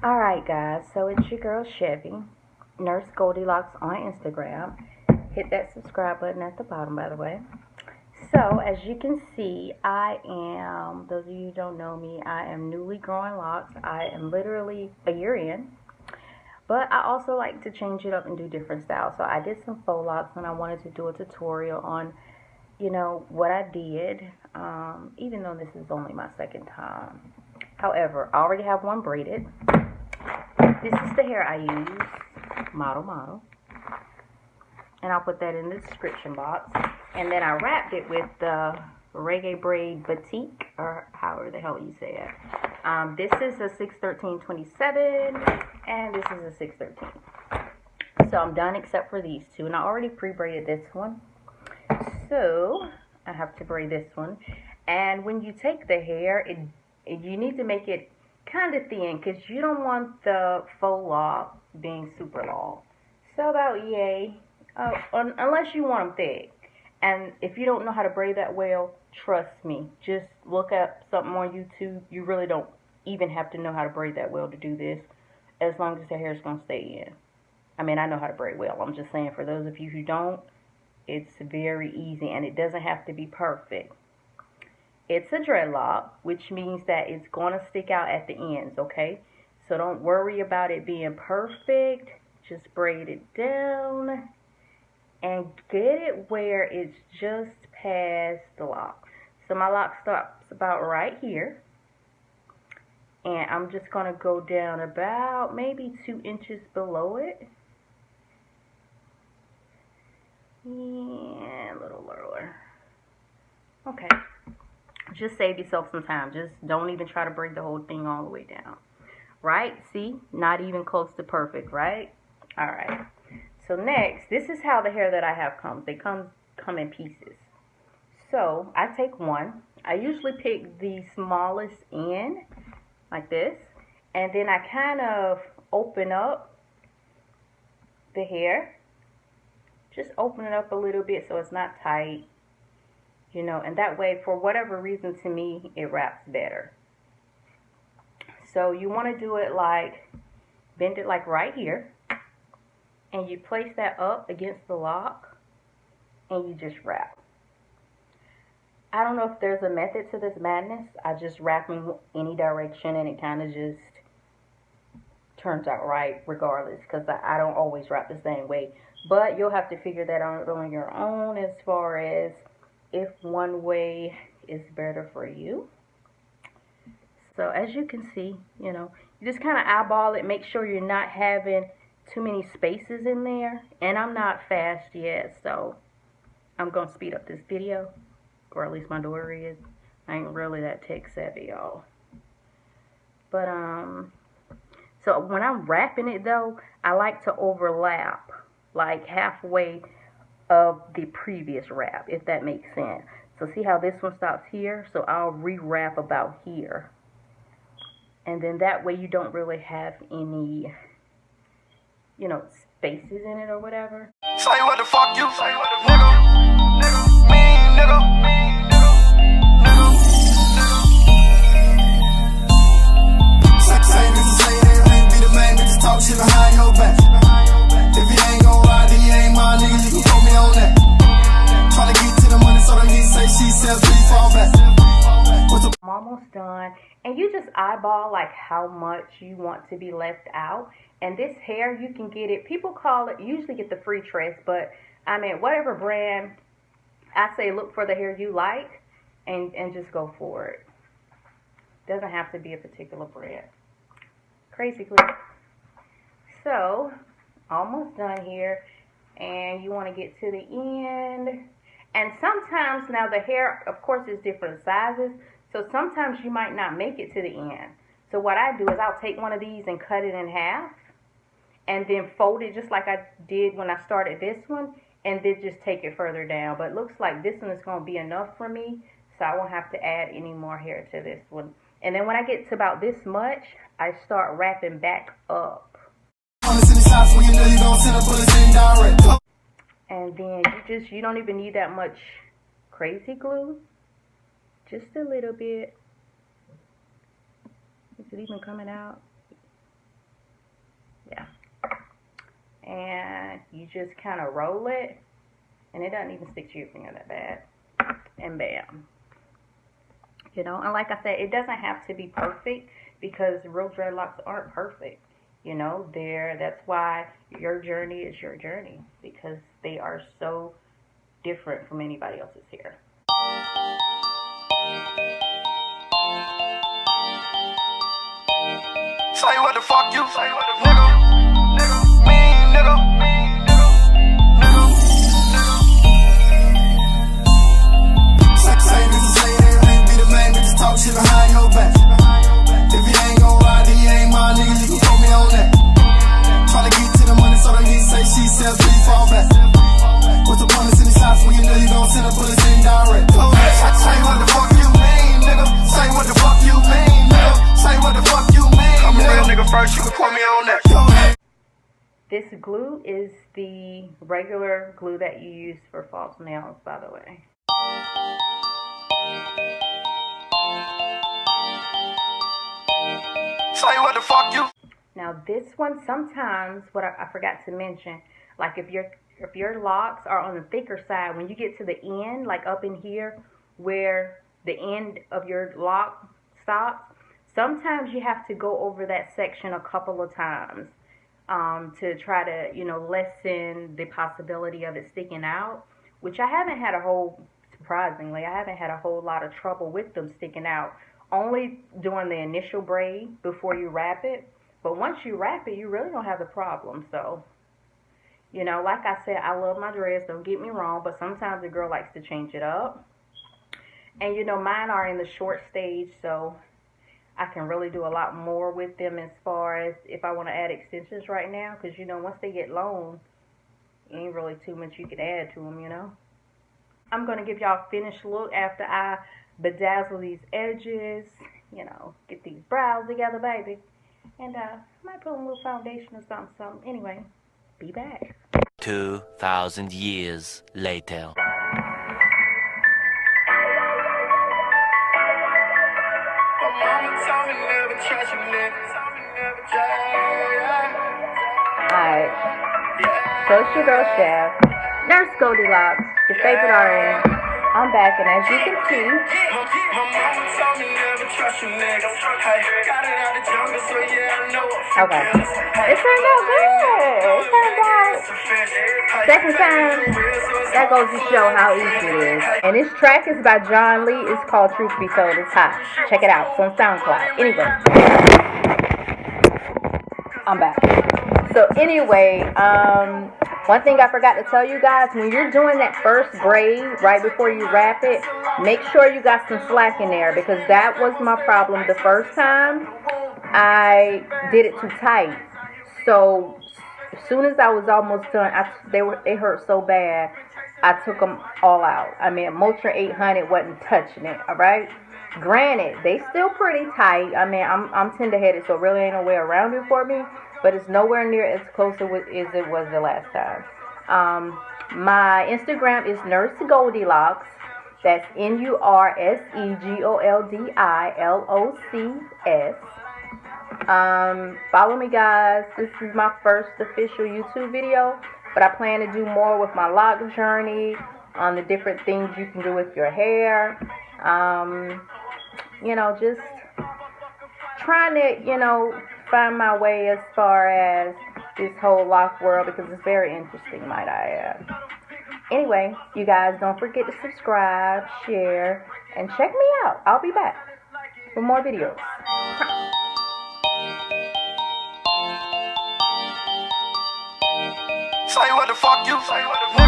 Alright guys, so it's your girl Chevy, Nurse Goldilocks on Instagram. Hit that subscribe button at the bottom, by the way. So as you can see, those of you who don't know me, I am newly growing locks. I am literally a year in. But I also like to change it up and do different styles. So I did some faux locks and I wanted to do a tutorial on, what I did, even though this is only my second time. However, I already have one braided. This is the hair I use, model. And I'll put that in the description box. And then I wrapped it with the reggae braid Batik, or however the hell you say it. This is a 613.27, and this is a 613. So I'm done except for these two. And I already pre-braided this one. So I have to braid this one. And when you take the hair, you need to make it kind of thin, because you don't want the faux loc being super long. So about unless you want them thick. And if you don't know how to braid that well, trust me, just look up something on YouTube. You really don't even have to know how to braid that well to do this, as long as the hair is going to stay in. I mean, I know how to braid well. I'm just saying, for those of you who don't, it's very easy, and it doesn't have to be perfect. It's a dreadlock, which means that it's going to stick out at the ends, okay? So don't worry about it being perfect. Just braid it down and get it where it's just past the lock. So my lock stops about right here. And I'm just going to go down about maybe 2 inches below it. And a little lower. Okay. Just save yourself some time. Just don't even try to braid the whole thing all the way down. Right? See? Not even close to perfect, right? Alright. So next, this is how the hair that I have comes. They come in pieces. So I take one. I usually pick the smallest end, like this. And then I kind of open up the hair. Just open it up a little bit so it's not tight. And that way, for whatever reason, to me, it wraps better. So you want to do it like, bend it like right here. And you place that up against the lock. And you just wrap. I don't know if there's a method to this madness. I just wrap in any direction and it kind of just turns out right regardless. Because I don't always wrap the same way. But you'll have to figure that out on your own as far as if one way is better for you. So as you can see, you just kind of eyeball it. Make sure you're not having too many spaces in there. And I'm not fast yet, so I'm going to speed up this video. Or at least my daughter is. I ain't really that tech savvy, y'all. But, so when I'm wrapping it, though, I like to overlap like halfway of the previous wrap, if that makes sense. So see how this one stops here? So I'll re-wrap about here. And then that way you don't really have any, spaces in it or whatever. Say what the fuck you say, what the nigga, mean nigga. Say niggas say they be the main niggas talk shit behind your back. If you ain't gon' ride, then you ain't my nigga, you can put me on that. Try to get to the money so them niggas say she sells, please fall back. I'm almost done. And you just eyeball like how much you want to be left out. And this hair, you can get it, people call it, usually get the free tress, but I mean, whatever brand, I say look for the hair you like and just go for it. Doesn't have to be a particular brand. Crazy glue. So, almost done here. And you want to get to the end. And sometimes, now the hair, of course, is different sizes. So sometimes you might not make it to the end. So what I do is I'll take one of these and cut it in half. And then fold it just like I did when I started this one. And then just take it further down. But it looks like this one is going to be enough for me. So I won't have to add any more hair to this one. And then when I get to about this much, I start wrapping back up. And then you don't even need that much crazy glue. Just a little bit. Is it even coming out? Yeah. And you just kind of roll it, and it doesn't even stick to your finger that bad. And bam. You know, and like I said, it doesn't have to be perfect because real dreadlocks aren't perfect. You know, that's why your journey is your journey, because they are so different from anybody else's hair. Say what the fuck you say, what the nigga, mean nigga, Say this and say that, we be the man that just talk shit behind your back. If you ain't gon' ride, then you ain't my nigga, you can throw me on that. Tryna get to the money, so them he say she sells, please fall back. What's the point of sending shots when you know you gon' send a bullet in direct? Say what the fuck you mean, nigga. Say what the fuck you mean, nigga. Say what the fuck you mean. I'm a real nigga first, you can quote me on that. This glue is the regular glue that you use for false nails, by the way. Say what the fuck you. Now this one, sometimes what I forgot to mention, like if your locks are on the thicker side, when you get to the end, like up in here where the end of your lock stops, sometimes you have to go over that section a couple of times to try to, you know, lessen the possibility of it sticking out, which I haven't had surprisingly, I haven't had a whole lot of trouble with them sticking out, only during the initial braid before you wrap it. But once you wrap it, you really don't have the problem. So, you know, like I said, I love my dreads, don't get me wrong, but sometimes the girl likes to change it up. And, you know, mine are in the short stage, so I can really do a lot more with them as far as if I want to add extensions right now. Because, you know, once they get long, ain't really too much you can add to them, you know. I'm going to give y'all a finished look after I bedazzle these edges, you know, get these brows together, baby. And I might put on a little foundation or something. Anyway, be back. 2,000 years later. Alright, so it's your girl Chef, Nurse Goldilocks, your favorite RN. I'm back, and as you can see, okay, it turned out good. It turned out, second time, that goes to show how easy it is. And this track is by John Lee. It's called Truth Be Told. It's hot. Check it out. It's on SoundCloud. Anyway, I'm back. So anyway, one thing I forgot to tell you guys, when you're doing that first braid right before you wrap it, make sure you got some slack in there, because that was my problem the first time. I did it too tight. So as soon as I was almost done, they hurt so bad, I took them all out. I mean, Motrin 800 wasn't touching it, all right? Granted, they still pretty tight. I mean, I'm tender-headed, so really ain't no way around it for me. But it's nowhere near as close as it was the last time. My Instagram is Nurse Goldilocks. That's NurseGoldilocks. Follow me, guys. This is my first official YouTube video, but I plan to do more with my lock journey, on the different things you can do with your hair. You know, just trying to, you know, find my way as far as this whole lock world, because it's very interesting, might I add. Anyway, you guys don't forget to subscribe, share, and check me out. I'll be back with more videos. Say what the fuck you say, what the fuck